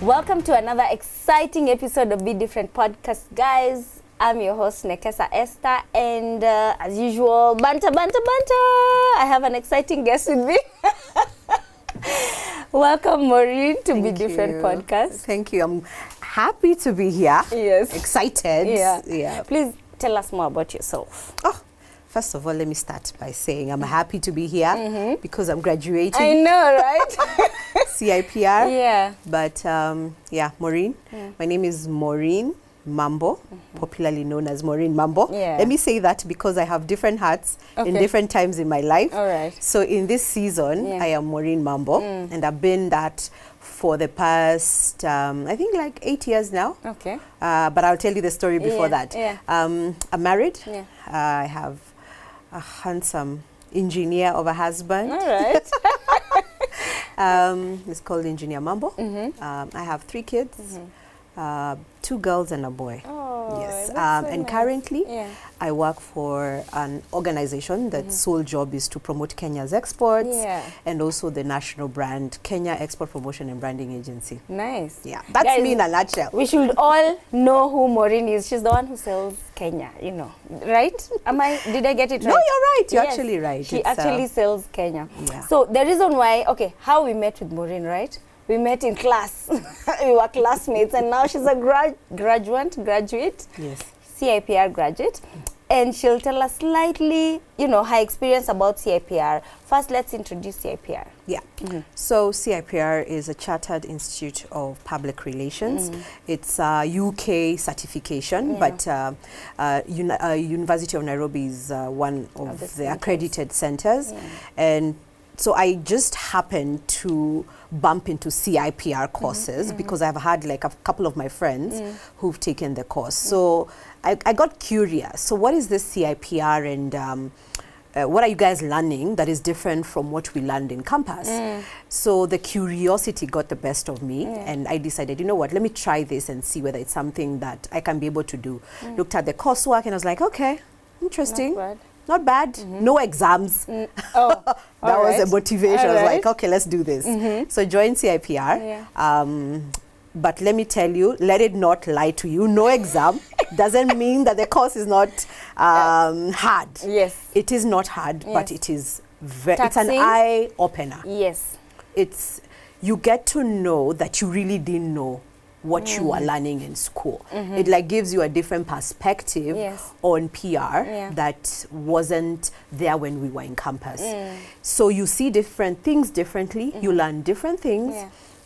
Welcome to another exciting episode of Be Different Podcast, guys. I'm your host, Nekesa Esther, and as usual, banter. I have an exciting guest with me. Welcome, Maureen, to Be Different Podcast. Thank you. I'm happy to be here. Yes. Excited. Yeah. Please tell us more about yourself. First of all, let me start by saying I'm happy to be here because I'm graduating. I know, right? CIPR. Yeah. But Maureen. My name is Maureen Mambo, popularly known as Maureen Mambo. Yeah. Let me say that because I have different hats in different times in my life. All right. So in this season, I am Maureen Mambo, and I've been that for the past, I think like 8 years now. Okay. But I'll tell you the story before that. Yeah. I'm married. Yeah. I have a handsome engineer of a husband. All right. It's called Engineer Mambo. I have 3 kids, 2 girls and a boy. Oh, yes. that's so and nice. currently, Yeah. I work for an organization that's sole job is to promote Kenya's exports and also the national brand, Kenya Export Promotion and Branding Agency. Nice. Yeah, that's Guys, me in a nutshell. We should all know who Maureen is. She's the one who sells Kenya, you know, right? Did I get it right? No, you're right. You're Yes. actually right. She It's, actually sells Kenya. Yeah. So the reason why, how we met with Maureen, right? We met in class. We were classmates, and now she's a graduate, Yes. CIPR graduate. And she'll tell us slightly, her experience about CIPR. First, let's introduce CIPR. Yeah. So CIPR is a Chartered Institute of Public Relations. It's a UK certification, but University of Nairobi is one of the accredited centers. And so I just happened to bump into CIPR courses because I've had like a couple of my friends who've taken the course. So I got curious. So what is this CIPR and what are you guys learning that is different from what we learned in campus? So the curiosity got the best of me and I decided, you know what, let me try this and see whether it's something that I can be able to do. Looked at the coursework and I was like, okay, interesting. Not bad. No exams. That was a motivation. I was like, okay, let's do this. So join CIPR. But let me tell you, let it not lie to you. No exam doesn't mean that the course is not hard. Yes. It is not hard, but it is it's an eye opener. Yes. You get to know that you really didn't know what you are learning in school. It like gives you a different perspective on PR that wasn't there when we were in campus. So you see different things differently, you learn different things,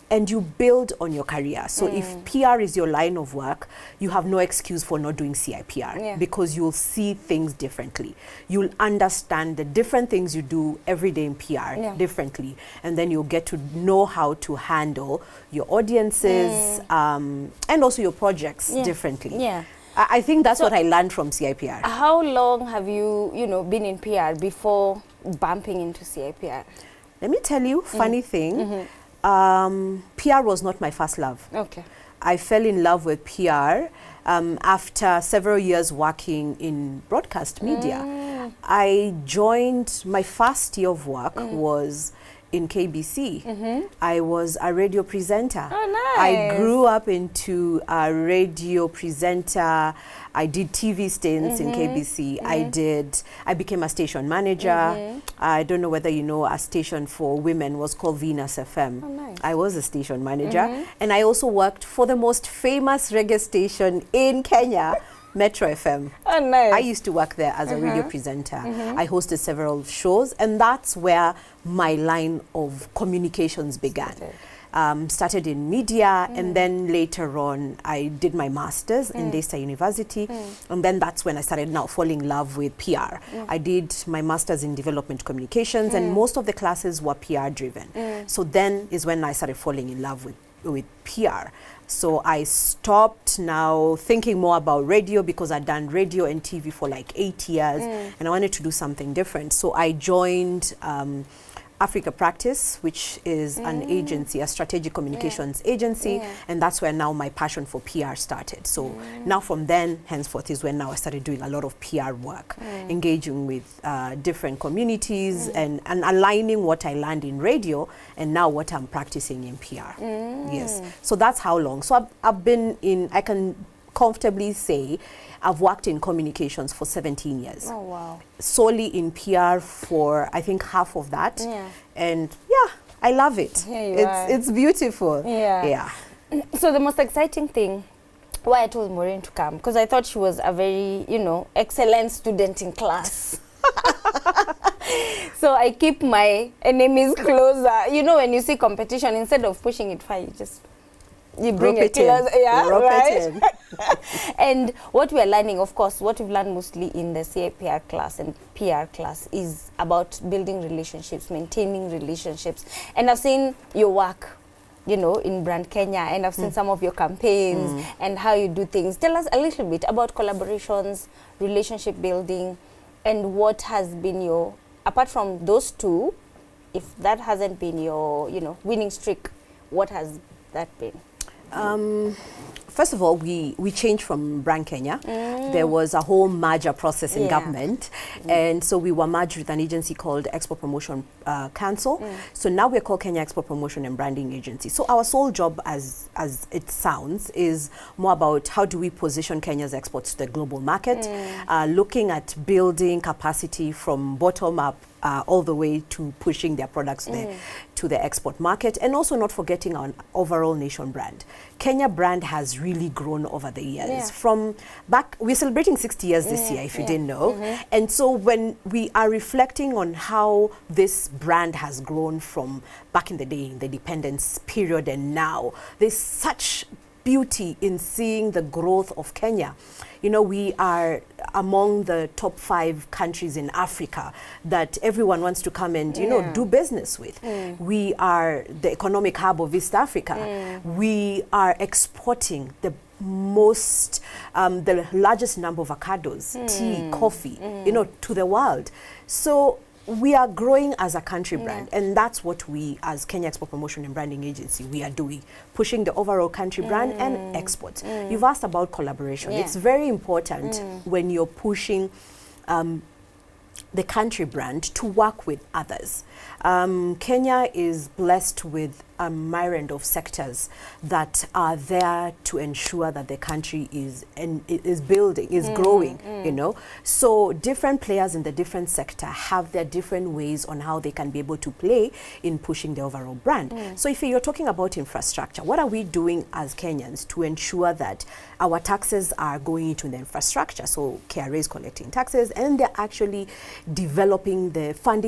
and you build on your career. So if PR is your line of work, you have no excuse for not doing CIPR because you'll see things differently. You'll understand the different things you do every day in PR differently. And then you'll get to know how to handle your audiences and also your projects differently. Yeah. I think that's what I learned from CIPR. How long have you, been in PR before bumping into CIPR? Let me tell you, funny thing, PR was not my first love. Okay. I fell in love with PR after several years working in broadcast media. I joined, my first year of work was in KBC. I was a radio presenter. Oh, nice. I grew up into a radio presenter. I did TV stints in KBC. I became a station manager. I don't know whether you know, a station for women was called Venus FM. Oh, nice. I was a station manager. And I also worked for the most famous reggae station in Kenya, Metro FM. Oh, nice. I used to work there as a radio presenter. I hosted several shows, and that's where my line of communications began. Started in media, and then later on I did my master's in Daystar University, and then that's when I started now falling in love with PR. I did my master's in development communications, and most of the classes were PR driven. So then is when I started falling in love with PR. So I stopped now thinking more about radio because I'd done radio and TV for like 8 years and I wanted to do something different. So I joined Africa Practice, which is an agency, a strategic communications agency, and that's where now my passion for PR started. So now from then, henceforth, is when now I started doing a lot of PR work, engaging with different communities and aligning what I learned in radio and now what I'm practicing in PR. Yes. So that's how long. So I've been in, I can comfortably say, I've worked in communications for 17 years. Oh, wow. Solely in PR for, I think, half of that. Yeah. And yeah, I love it. Here you are. It's beautiful. Yeah. So the most exciting thing, why I told Maureen to come, because I thought she was a very, you know, excellent student in class. So I keep my enemies closer. You know, when you see competition, instead of pushing it far, you bring it closer. Yeah, right? And what we're learning, of course, what we've learned mostly in the CIPR class and PR class is about building relationships, maintaining relationships. And I've seen your work, you know, in Brand Kenya, and I've seen some of your campaigns and how you do things. Tell us a little bit about collaborations, relationship building, and what has been your, apart from those two, if that hasn't been your, you know, winning streak, what has that been? First of all, we changed from Brand Kenya. There was a whole merger process in government. And so we were merged with an agency called Export Promotion Council. So now we're called Kenya Export Promotion and Branding Agency. So our sole job, as it sounds, is more about how do we position Kenya's exports to the global market, looking at building capacity from bottom up all the way to pushing their products to the export market, and also not forgetting our overall nation brand. Kenya brand has really grown over the years. From back, we're celebrating 60 years this year, if you didn't know. And so when we are reflecting on how this brand has grown from back in the day, in the independence period, and now, there's such beauty in seeing the growth of Kenya. You know, we are among the top 5 countries in Africa that everyone wants to come and, you know, do business with. We are the economic hub of East Africa. We are exporting the largest number of avocados, tea, coffee, you know, to the world. So we are growing as a country brand, and that's what we, as Kenya Export Promotion and Branding Agency, we are doing, pushing the overall country brand and exports. You've asked about collaboration. It's very important when you're pushing the country brand to work with others. Kenya is blessed with a myriad of sectors that are there to ensure that the country is building, is growing, you know. So different players in the different sector have their different ways on how they can be able to play in pushing the overall brand. So if you're talking about infrastructure, what are we doing as Kenyans to ensure that our taxes are going into the infrastructure? So KRA is collecting taxes, and they're actually funding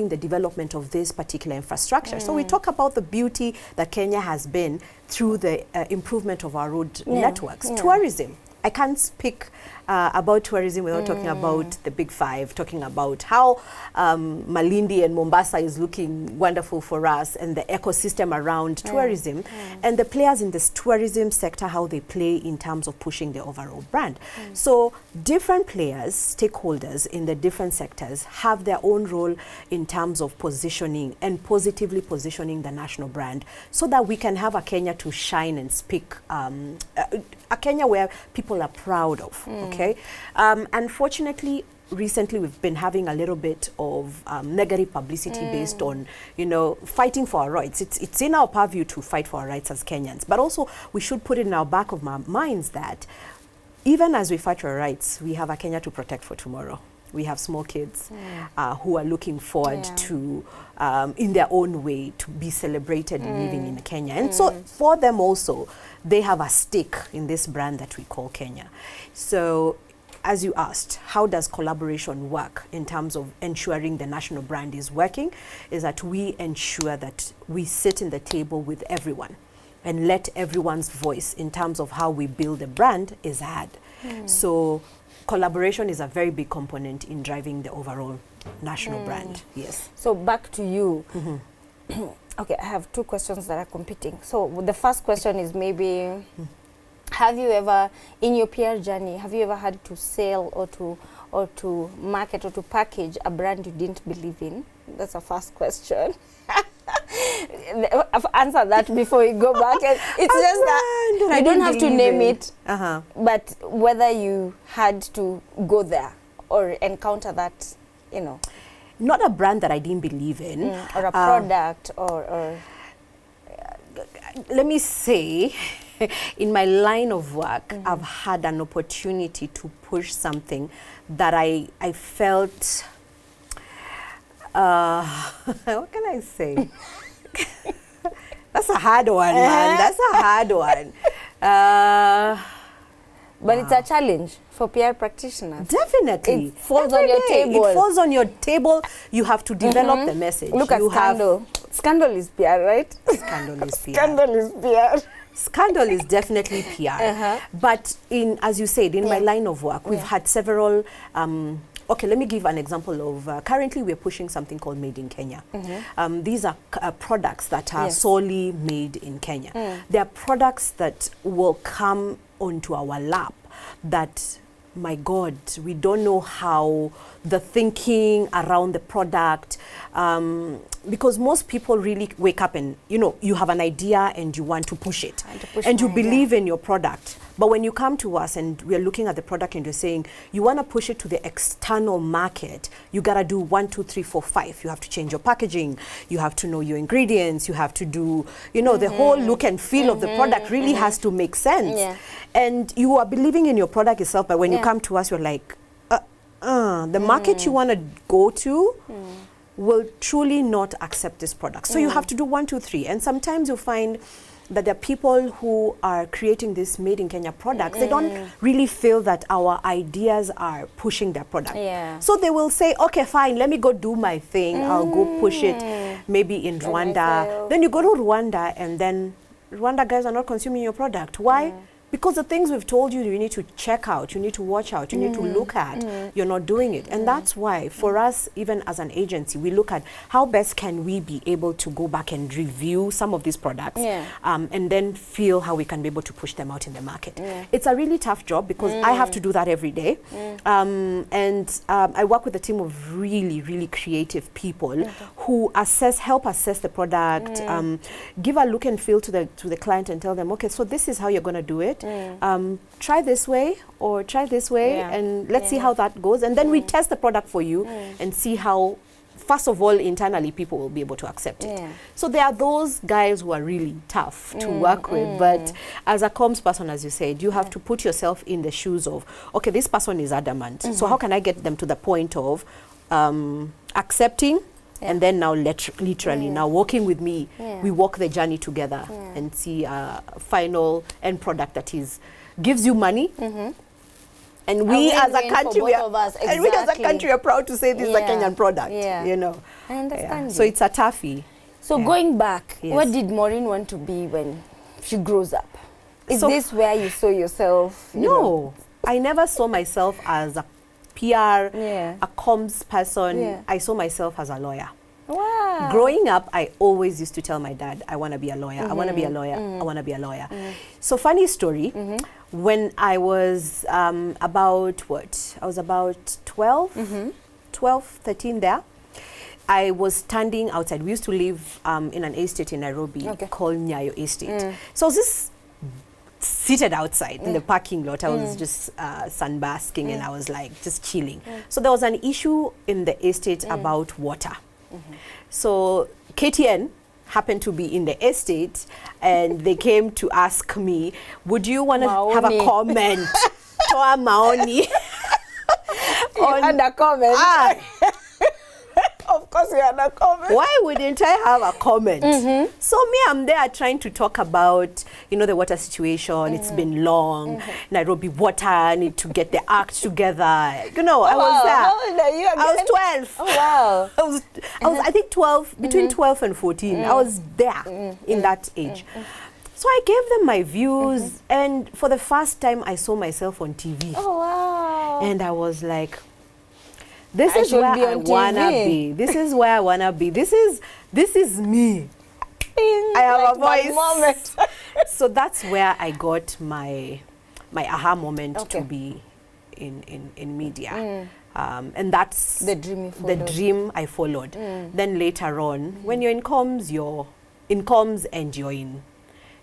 the development of this particular infrastructure. So we talk about the beauty that Kenya has been through the improvement of our road networks. Tourism. I can't speak about tourism without talking about the big 5, talking about how Malindi and Mombasa is looking wonderful for us, and the ecosystem around tourism, and the players in this tourism sector, how they play in terms of pushing the overall brand. So different players, stakeholders in the different sectors have their own role in terms of positioning and positively positioning the national brand, so that we can have a Kenya to shine and speak, a Kenya where people are proud of. Okay, unfortunately, recently we've been having a little bit of negative publicity based on, you know, fighting for our rights. It's in our purview to fight for our rights as Kenyans, but also we should put it in our back of our minds that even as we fight for our rights, we have a Kenya to protect for tomorrow. We have small kids who are looking forward to, in their own way, to be celebrated living in Kenya. And so for them also, they have a stake in this brand that we call Kenya. So as you asked, how does collaboration work in terms of ensuring the national brand is working? Is that we ensure that we sit in the table with everyone and let everyone's voice in terms of how we build a brand is heard. So collaboration is a very big component in driving the overall national brand. Yes. So back to you. Okay, I have 2 questions that are competing. So the first question is maybe, have you ever, in your PR journey, have you ever had to sell or to market or to package a brand you didn't believe in? That's the first question. answer that before you go back. And it's just that you don't have to name it, but whether you had to go there or encounter that, you know. Not a brand that I didn't believe in. Or a product or let me say, in my line of work, I've had an opportunity to push something that I felt, what can I say? That's a hard one, man. That's a hard one. But it's a challenge for PR practitioners. Definitely. It falls on your table. It falls on your table. You have to develop the message. Look at Scandal. Scandal is PR, right? Scandal is PR. Scandal is PR. Scandal is definitely PR. But as you said, in my line of work, we've had several. Okay, let me give an example of, currently we're pushing something called Made in Kenya. These are products that are solely made in Kenya. They are products that will come onto our lap that, my God, we don't know how the thinking around the product, because most people really wake up and, you know, you have an idea and you want to push it. And you believe in your product. But when you come to us and we're looking at the product and you're saying, you want to push it to the external market, you got to do 1, 2, 3, 4, 5. You have to change your packaging. You have to know your ingredients. You have to do, you know, the whole look and feel of the product really has to make sense. And you are believing in your product itself, but when you come to us, you're like, the market you want to go to will truly not accept this product. So you have to do 1, 2, 3. And sometimes you find that there are people who are creating this Made in Kenya products. They don't really feel that our ideas are pushing their product. So they will say, okay, fine, let me go do my thing. I'll go push it maybe in Rwanda. Then you go to Rwanda and then Rwanda guys are not consuming your product. Why? Because the things we've told you, you need to check out, you need to watch out, you need to look at, you're not doing it. And that's why, for us, even as an agency, we look at how best can we be able to go back and review some of these products and then feel how we can be able to push them out in the market. It's a really tough job because I have to do that every day. I work with a team of really, really creative people who help assess the product, give a look and feel to the client and tell them, okay, so this is how you're going to do it. Try this way or try this way and let's see how that goes. And then we test the product for you and see how, first of all, internally people will be able to accept it. So there are those guys who are really tough to work with. But as a comms person, as you said, you have to put yourself in the shoes of, okay, this person is adamant. So how can I get them to the point of accepting and then now literally now walking with me, we walk the journey together and see a final end product that gives you money. And we as a country, are proud to say this is a Kenyan product, you know. I understand. So it's a toughie. So going back, what did Maureen want to be when she grows up? Is this where you saw yourself? No, I never saw myself as a PR, a comms person. I saw myself as a lawyer. Wow. Growing up, I always used to tell my dad, I want to be a lawyer, I want to be a lawyer, I want to be a lawyer. So funny story, when I was about 12, 13 there, I was standing outside. We used to live in an estate in Nairobi called Nyayo Estate. So I was just seated outside in the parking lot. I was just sunbasking and I was like just chilling. So there was an issue in the estate about water. So KTN happened to be in the estate and they came to ask me, would you want to have a comment? Toa maoni. On the comment. Of course you had a comment. Why wouldn't I have a comment? So me, I'm there trying to talk about, you know, the water situation. It's been long. Nairobi water, need to get the act together. You know, I was there. How old are you again? I was 12. Oh, wow. I was I think 12, between 12 and 14. I was there in that age. So I gave them my views and for the first time I saw myself on TV. Oh, wow. And I was like, this is where I wanna be. This is where I wanna be. This is me. I have a voice. So that's where I got my aha moment to be in media. And that's the dream I followed. Then later on, when you're in comms, you're in comms and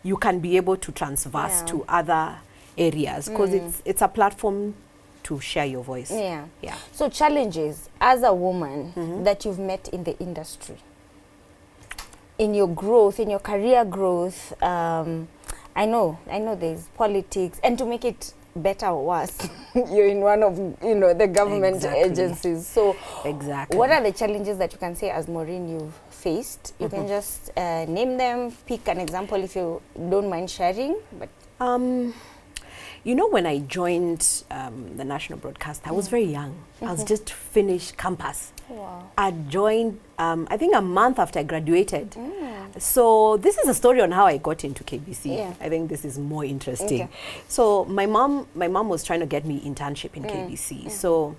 you can be able to transverse to other areas, because it's a platform to share your voice. Yeah. So challenges as a woman that you've met in the industry, in your growth, in your career growth. I know there's politics, and to make it better or worse, you're in one of the government agencies. So what are the challenges that you can say as Maureen you've faced? You can just name them, pick an example if you don't mind sharing. But when I joined the national broadcast, I was very young. I was just finished campus. Wow. I joined, I think, a month after I graduated. So this is a story on how I got into KBC. Yeah. I think this is more interesting. So my mom was trying to get me internship in KBC. So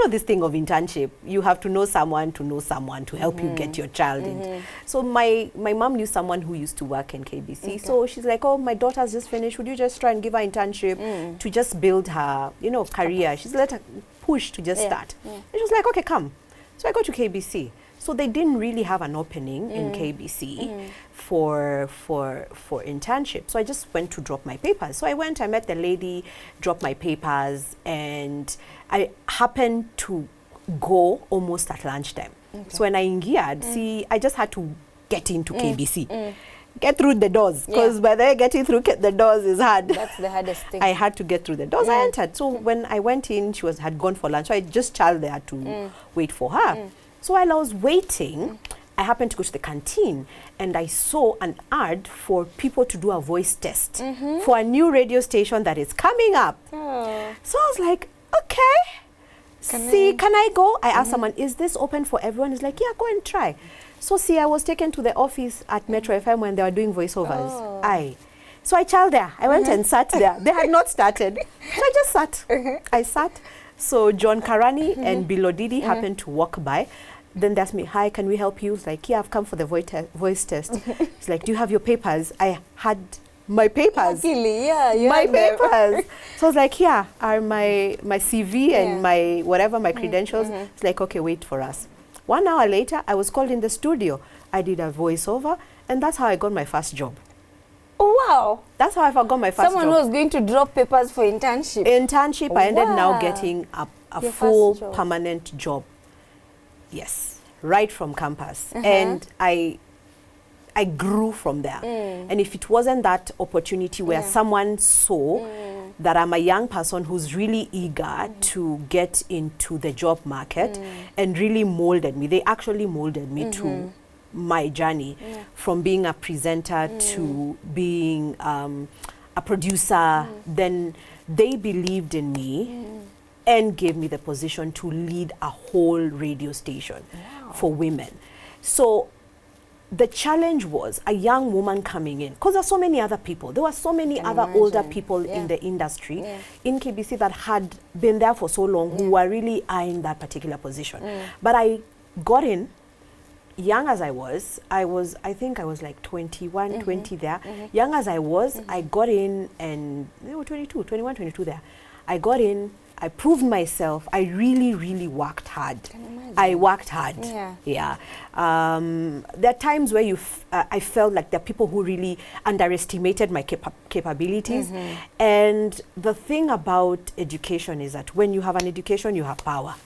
this thing of internship, you have to know someone to help you get your child in. So my mom knew someone who used to work in KBC. So she's like, oh, my daughter's just finished. Would you just try and give her internship to just build her, career? She's let her push to just start. And she was like, okay, come. So I go to KBC. So they didn't really have an opening in KBC for internship. So I just went to drop my papers. So I went, I met the lady, dropped my papers, and I happened to go almost at lunchtime. So when I ingeared, I just had to get into KBC. Get through the doors, because by the way, getting through the doors is hard. That's the hardest thing. I had to get through the doors. I entered. So when I went in, she had gone for lunch. So I just child there to wait for her. So while I was waiting, I happened to go to the canteen, and I saw an ad for people to do a voice test for a new radio station that is coming up. So I was like, okay, can I go? I asked someone, is this open for everyone? He's like, yeah, go and try. So I was taken to the office at Metro FM when they were doing voiceovers. So I child there. I went and sat there. They had not started. So I just sat. I sat. So John Karani and Bilodidi happened to walk by. Then they asked me, hi, can we help you? It's like, yeah, I've come for the voice test. It's like, do you have your papers? I had my papers. Luckily, you my had papers. So I was like, yeah, are my CV and my whatever, my credentials. It's like, okay, wait for us. 1 hour later, I was called in the studio. I did a voiceover, and that's how I got my first job. Oh, wow. That's how I got my first job. Someone was going to drop papers for internship. I ended now getting a full permanent job. Yes, right from campus. And I grew from there. And if it wasn't that opportunity where someone saw that I'm a young person who's really eager to get into the job market and really molded me, they actually molded me to my journey from being a presenter to being a producer. Then they believed in me and gave me the position to lead a whole radio station for women. So the challenge was a young woman coming in, because there are so many other people. There were so many other older people in the industry in KBC that had been there for so long who were really eyeing that particular position. But I got in, young as I think I was like 21, 20 there. Young as I was, I got in, and they were 21, 22 there. I got in, I proved myself. I really, really worked hard. I worked hard. There are times where I felt like there are people who really underestimated my capabilities. And the thing about education is that when you have an education, you have power.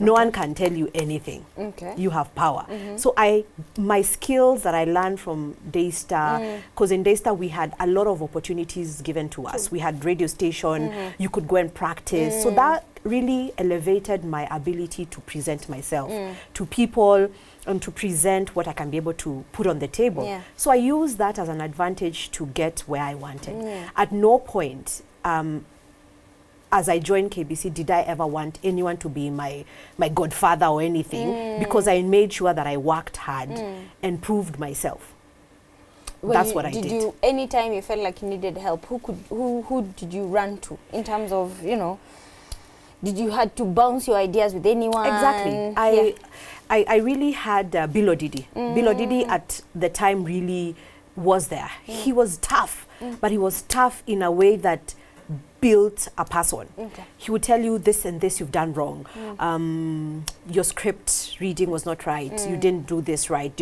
No one can tell you anything. You have power. So my skills that I learned from Daystar, because in Daystar we had a lot of opportunities given to us. We had radio station, you could go and practice. So that really elevated my ability to present myself to people and to present what I can be able to put on the table. So I used that as an advantage to get where I wanted. At no point as I joined KBC, did I ever want anyone to be my godfather or anything, because I made sure that I worked hard and proved myself. Well, that's what I did. Did you, anytime you felt like you needed help, who did you run to in terms of, did you had to bounce your ideas with anyone? Exactly. I really had Bilodidi. Bilodidi at the time really was there. He was tough, but he was tough in a way that built a person. He would tell you this and this you've done wrong. Your script reading was not right. You didn't do this right.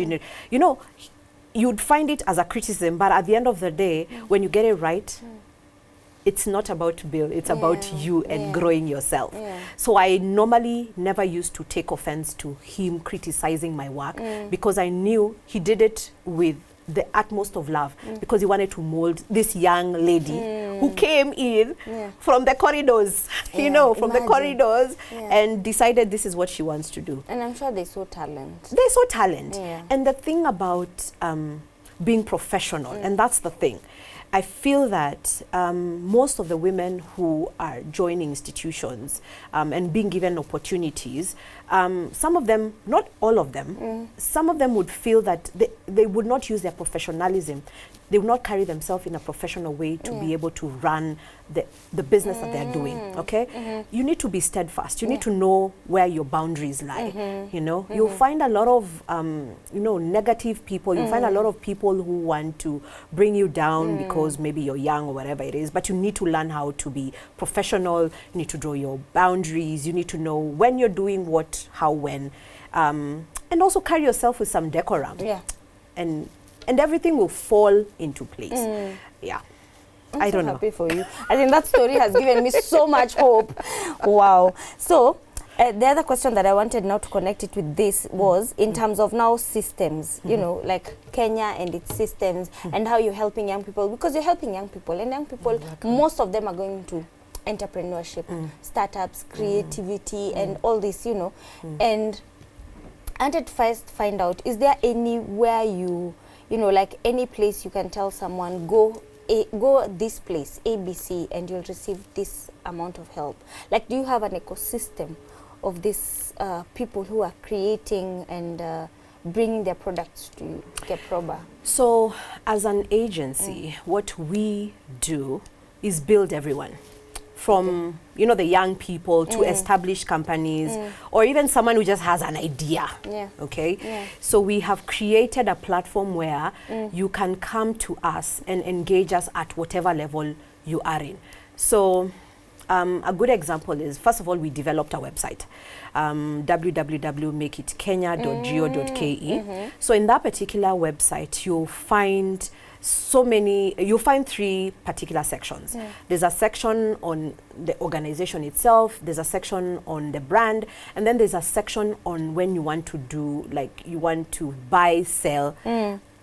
you'd find it as a criticism, but at the end of the day, when you get it right, it's not about Bill, it's about you and growing yourself. So I normally never used to take offense to him criticizing my work because I knew he did it with the utmost of love because he wanted to mold this young lady who came in from the corridors, you know, from the corridors and decided this is what she wants to do. And I'm sure they saw talent. They saw talent. And the thing about being professional, and that's the thing, I feel that most of the women who are joining institutions and being given opportunities, some of them, not all of them, some of them would feel that they would not use their professionalism. They would not carry themselves in a professional way to be able to run the business that they're doing, okay? You need to be steadfast. You need to know where your boundaries lie, you know? You'll find a lot of, you know, negative people. You'll find a lot of people who want to bring you down because maybe you're young or whatever it is, but you need to learn how to be professional. You need to draw your boundaries. You need to know when you're doing what, how, when, and also carry yourself with some decorum. And everything will fall into place. I'm so happy for you. I think that story has given me so much hope. Wow. So the other question that I wanted now to connect it with this was in terms of now systems, you know, like Kenya and its systems and how you're helping young people, because you're helping young people, and young people, most of them are going to entrepreneurship, startups, creativity, and all this, you know. And I wanted to first find out, is there anywhere you know, like any place you can tell someone, go this place, ABC, and you'll receive this amount of help? Like, do you have an ecosystem of these people who are creating and bringing their products to CIPR? So, as an agency, what we do is build everyone. From, you know, the young people to established companies or even someone who just has an idea, okay? So we have created a platform where you can come to us and engage us at whatever level you are in. So a good example is, first of all, we developed a website, www.makeitkenya.go.ke. So in that particular website, you'll find you'll find 3 particular sections. There's a section on the organization itself, there's a section on the brand, and then there's a section on when you want to do, like, you want to buy, sell,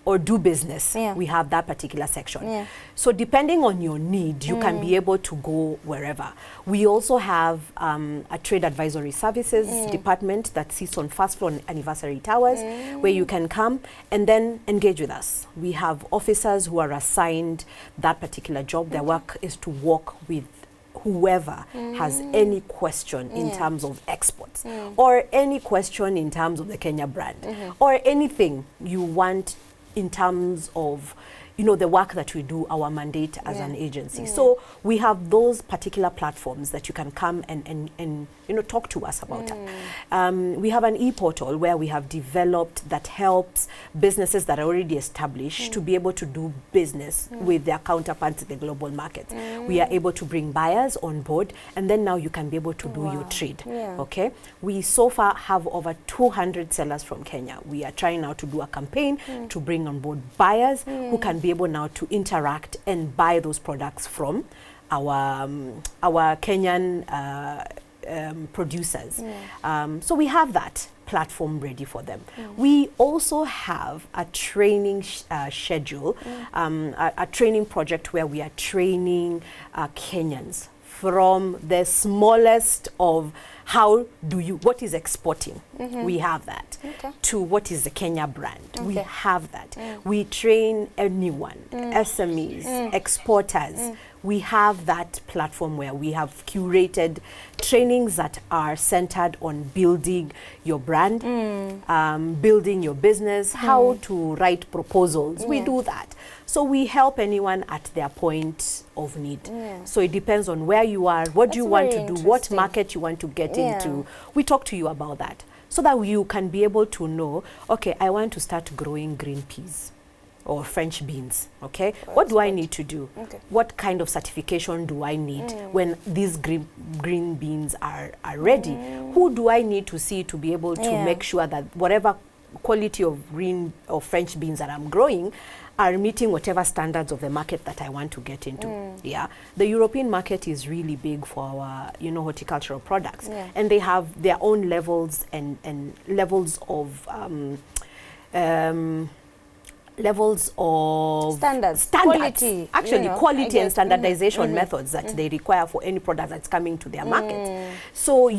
or do business. We have that particular section. So depending on your need, you can be able to go wherever. We also have a trade advisory services department that sits on first floor Anniversary Towers, where you can come and then engage with us. We have officers who are assigned that particular job. Their work is to work with whoever has any question in terms of exports, or any question in terms of the Kenya brand, or anything you want in terms of, you know, the work that we do, our mandate as an agency. So we have those particular platforms that you can come and you know, talk to us about. We have an e-portal where we have developed that helps businesses that are already established to be able to do business with their counterparts in the global market. We are able to bring buyers on board, and then now you can be able to do your trade. Okay, we so far have over 200 sellers from Kenya. We are trying now to do a campaign to bring on board buyers who can be able now to interact and buy those products from our Kenyan producers. So we have that platform ready for them. We also have a training schedule, a training project where we are training Kenyans from the smallest of what is exporting, we have that, to what is the Kenya brand, we have that. We train anyone, SMEs, exporters. We have that platform where we have curated trainings that are centered on building your brand, building your business, how to write proposals. We do that. So we help anyone at their point of need. So it depends on where you are, what you want to do, what market you want to get into. We talk to you about that so that you can be able to know, okay, I want to start growing green peas or French beans, okay? What do I need to do? What kind of certification do I need when these green beans are ready? Who do I need to see to be able to make sure that whatever quality of green or French beans that I'm growing are meeting whatever standards of the market that I want to get into. Yeah, the European market is really big for our, you know, horticultural products, and they have their own levels and levels of standards, quality, actually, you know, quality and standardization methods that they require for any product that's coming to their market. So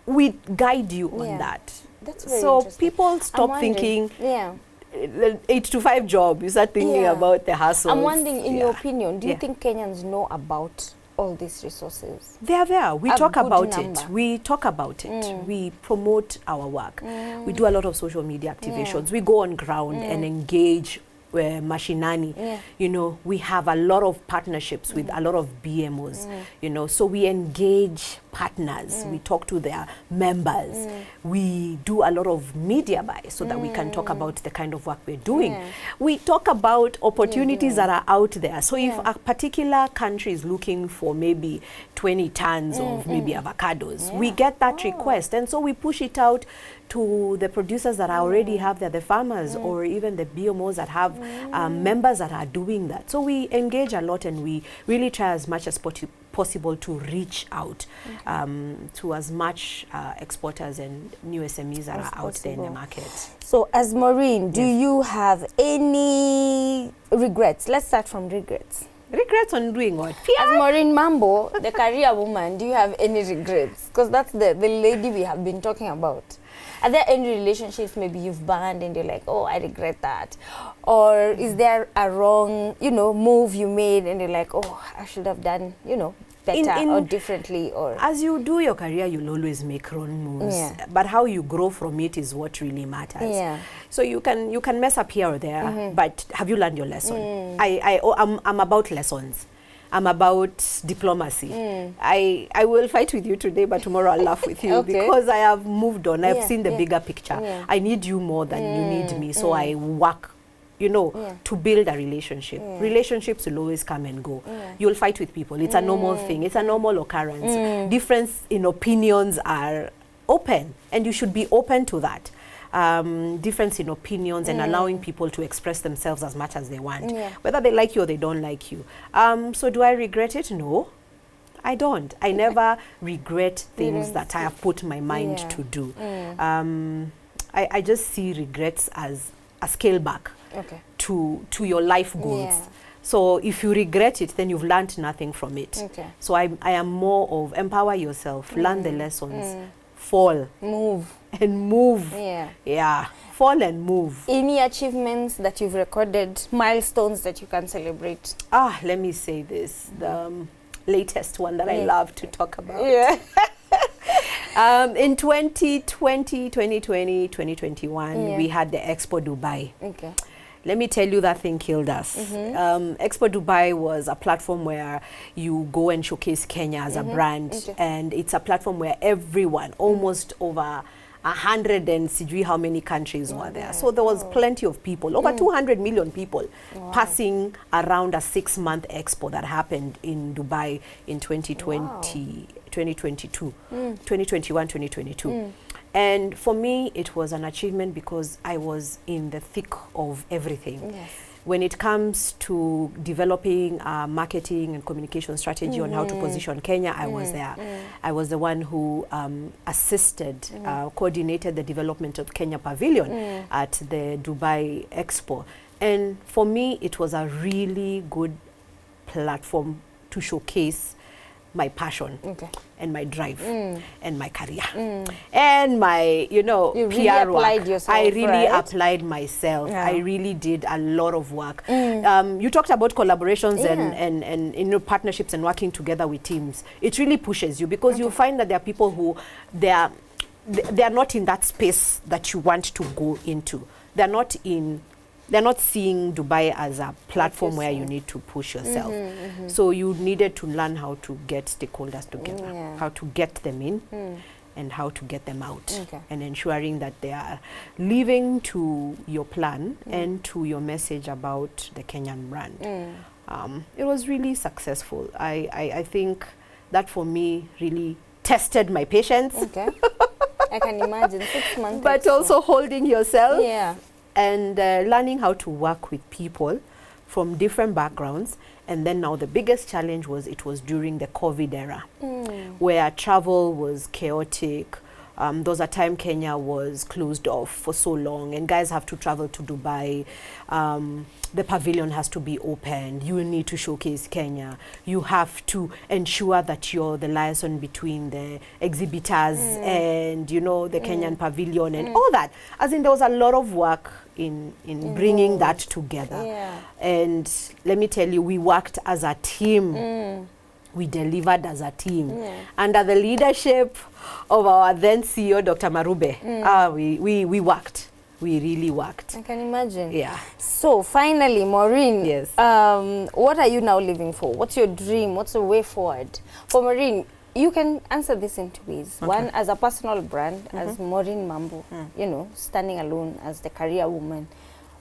we guide you on that. That's very so interesting. People stop thinking 8 to 5 job. You start thinking about the hustle. I'm wondering, in your opinion, do you think Kenyans know about all these resources? They are there. We talk about it. We talk about it. We promote our work. We do a lot of social media activations. We go on ground and engage mashinani. You know, we have a lot of partnerships with a lot of BMOs. You know, so we engage partners. We talk to their members. We do a lot of media buys so that we can talk about the kind of work we're doing. We talk about opportunities that are out there. So if a particular country is looking for maybe 20 tons of maybe avocados, we get that request, and so we push it out to the producers that already have there, the farmers, or even the BMOs that have members that are doing that. So we engage a lot, and we really try as much as possible to reach out to as much exporters and new SMEs that are out there in the market. So as Maureen, do you have any regrets? Let's start from regrets. Regrets on doing what? As Maureen Mambo, the career woman, do you have any regrets? Because that's the lady we have been talking about. Are there any relationships maybe you've banned and you're like, oh, I regret that? Or is there a wrong, you know, move you made and you're like, oh, I should have done, you know, better or differently? Or as you do your career, you'll always make wrong moves. But how you grow from it is what really matters. So you can mess up here or there, but have you learned your lesson? I'm about lessons. I'm about diplomacy. I will fight with you today, but tomorrow I'll laugh with you because I have moved on. I've seen the bigger picture. I need you more than you need me, so I work, you know, to build a relationship. Relationships will always come and go. You'll fight with people. It's a normal thing. It's a normal occurrence. Difference in opinions are open, and you should be open to that. Difference in opinions and allowing people to express themselves as much as they want, whether they like you or they don't like you. So do I regret it? No, I don't. I never regret things that I have put my mind to do. I just see regrets as a scale back to your life goals. So if you regret it, then you've learned nothing from it. So I am more of empower yourself, learn the lessons, fall, move, fall and move. Any achievements that you've recorded, milestones that you can celebrate? Let me say this, the latest one that I love to talk about. In 2020, 2021, we had the Expo Dubai. Let me tell you, that thing killed us. Expo Dubai was a platform where you go and showcase Kenya as a brand, and it's a platform where everyone, almost over 100 and sijui how many countries were there. So there was plenty of people, over 200 million people passing around a 6-month expo that happened in Dubai in 2020, 2022, 2021, 2022. And for me, it was an achievement because I was in the thick of everything. When it comes to developing a marketing and communication strategy on how to position Kenya, I was there. I was the one who assisted, coordinated the development of Kenya Pavilion at the Dubai Expo. And for me, it was a really good platform to showcase my passion and my drive and my career and my, you know, PR work. I really applied myself. I really did a lot of work. You talked about collaborations and you know, partnerships and working together with teams. It really pushes you because you find that there are people who they are not in that space that you want to go into. They're not seeing Dubai as a platform where you need to push yourself. So you needed to learn how to get stakeholders together, how to get them in and how to get them out, and ensuring that they are living to your plan and to your message about the Kenyan brand. It was really successful. I think that for me really tested my patience. I can imagine 6 months. But extra. also holding yourself. Yeah. And learning how to work with people from different backgrounds. And then now the biggest challenge was it was during the COVID era, where travel was chaotic. There was a time Kenya was closed off for so long, and guys have to travel to Dubai. The pavilion has to be opened. You need to showcase Kenya. You have to ensure that you're the liaison between the exhibitors and, you know, the Kenyan pavilion and all that. As in, there was a lot of work in bringing that together. Yeah. And let me tell you, we worked as a team. We delivered as a team. Under the leadership of our then CEO, Dr. Marube. We worked. We really worked. I can imagine. Yeah. So finally, Maureen, Yes. what are you now living for? What's your dream? What's the way forward? For Maureen, you can answer this in two ways. Okay. One, as a personal brand, as Maureen Mambo, you know, standing alone as the career woman.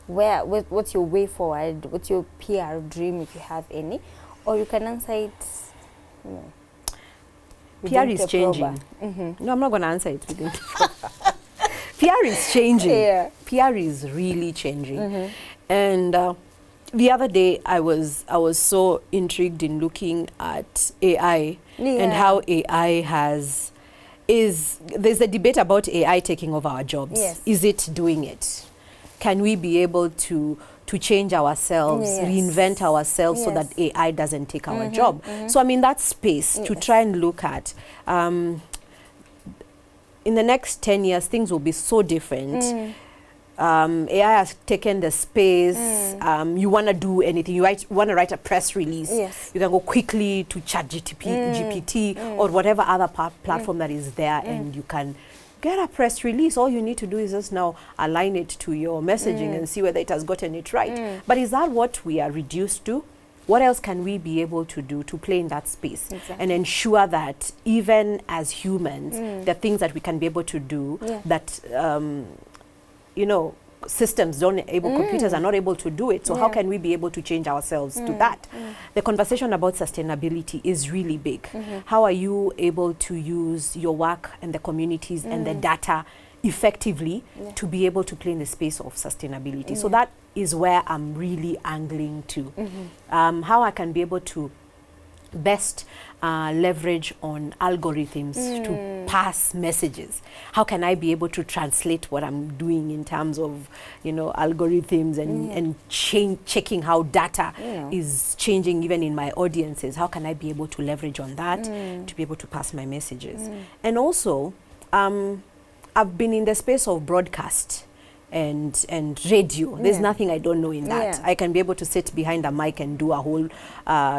What's your way forward? What's your PR dream, if you have any? Or you can answer it, you know, PR is changing. No, I'm not going to answer it within PR is changing. Yeah. PR is really changing. And the other day, I was so intrigued in looking at AI and how AI there's a debate about AI taking over our jobs. Yes. Is it doing it? Can we be able to change ourselves, reinvent ourselves so that AI doesn't take our job? So I'm in that space to try and look at, in the next 10 years, things will be so different. AI has taken the space. You want to do anything. You want to write a press release. Yes. You can go quickly to GPT or whatever other platform that is there, and you can get a press release. All you need to do is just now align it to your messaging and see whether it has gotten it right. But is that what we are reduced to? What else can we be able to do to play in that space and ensure that even as humans, there are things that we can be able to do that, you know, systems computers are not able to do it. So how can we be able to change ourselves to that? The conversation about sustainability is really big. How are you able to use your work and the communities and the data effectively to be able to play in the space of sustainability? So that is where I'm really angling to. How I can be able to best leverage on algorithms to pass messages. How can I be able to translate what I'm doing in terms of, you know, algorithms and checking how data is changing even in my audiences? How can I be able to leverage on that to be able to pass my messages? And also, I've been in the space of broadcast and radio. There's nothing I don't know in that. I can be able to sit behind a mic and do a whole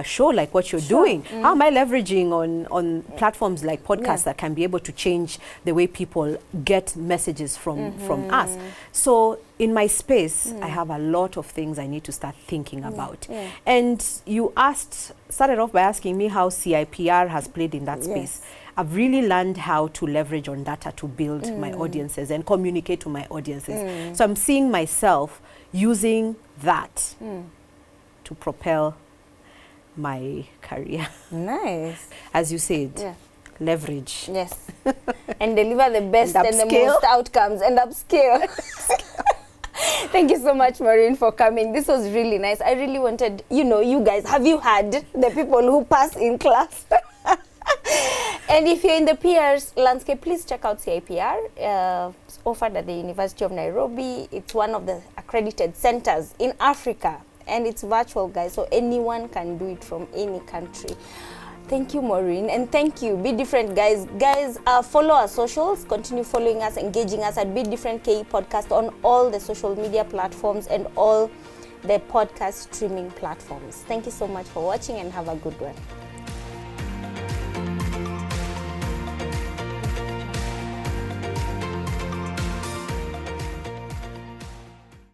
show like what you're doing. How am I leveraging on platforms like podcasts that can be able to change the way people get messages from us? So in my space, I have a lot of things I need to start thinking about. And you started off by asking me how CIPR has played in that space. I've really learned how to leverage on data to build my audiences and communicate to my audiences. So I'm seeing myself using that to propel my career. Nice. As you said, leverage. Yes. And deliver the best and the most outcomes and upscale. Thank you so much, Maureen, for coming. This was really nice. I really wanted, you know, you guys, have you had the people who pass in class? And if you're in the PR's landscape, please check out CIPR. It's offered at the University of Nairobi. It's one of the accredited centers in Africa. And it's virtual, guys, so anyone can do it from any country. Thank you, Maureen, and thank you. Be Different, guys. Guys, follow our socials. Continue following us, engaging us at Be Different KE Podcast on all the social media platforms and all the podcast streaming platforms. Thank you so much for watching and have a good one.